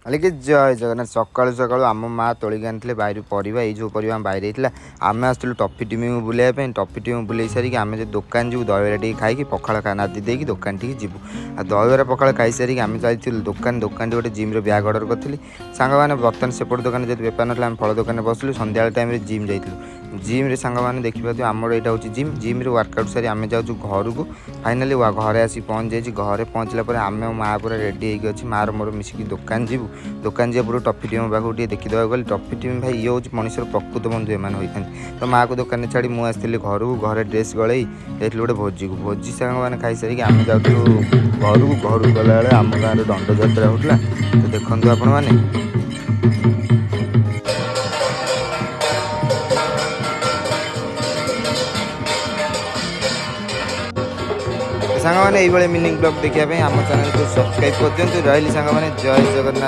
अलिक जय जगन्नाथ सकाଳु सकाळु आम माँ तोलिक आनी बाहर परिवा ये परिवा बाहर होता आम आसलु टफी टीम बुलाइवाई टफी टीम बुले सारिक आम जो दुकान जी दहीबरा टी खाई पखाड़ नादी देकी दुकान टी जीवु दहीबरा पखाड़ खाई सारिक आम जाइलु दुकान दुकान गोटे जिम्र ब्याग अर्डर करी सांग मैंने बर्तमान सेपट दुकान जब बेपार ना आम फल दुकान बसलु सन्ध्या टाइम जिम जाइलु जिम रे सांग मैंने देखिए आमर यहाँ हूँ जिम जिम रे वर्कआउट सारी आम जाऊँ घर को फाइनाली घरे आसी पहुँच जाइए घरे पहुँचला आम माँ पूरा रेडी होगी मार मोर मिसिकी दुकान जीवु दुकान जी पूरा टफी टीम पाक देखीदेवा गली टफी टीम भाई ये हूँ मनुष्य प्रकृत बंधु एम होता तो माँ को दुकान छाड़ी मुझे घर को घरे ड्रेस गलई जाइए गोटे भोजी को भोजी सांग मैंने खाई सारिक आम जाऊँ घर को गला आम गाँव दंड जात्रा होता तो देखते आपण मैंने सांग मैंने ये मिनिंग ब्लॉग देखा आम चैनल को सब्सक्राइब कर दिखाँ रही सांग मैंने जय जगन्नाथ।